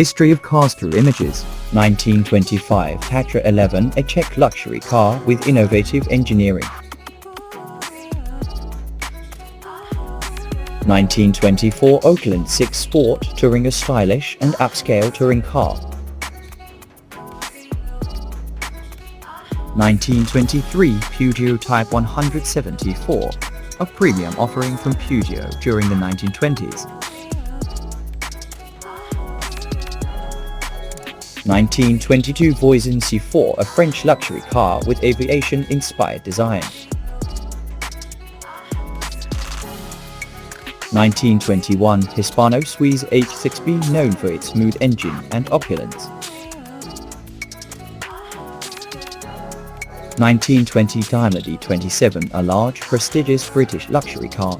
History of cars through images. 1925 Tatra 11, a Czech luxury car with innovative engineering. 1924 Oakland 6 Sport Touring, a stylish and upscale touring car. 1923 Peugeot Type 174, a premium offering from Peugeot during the 1920s. 1922 Voisin C4, a French luxury car with aviation-inspired design. 1921 Hispano-Suisse H6B, known for its smooth engine and opulence. 1920 Daimler D27, a large, prestigious British luxury car.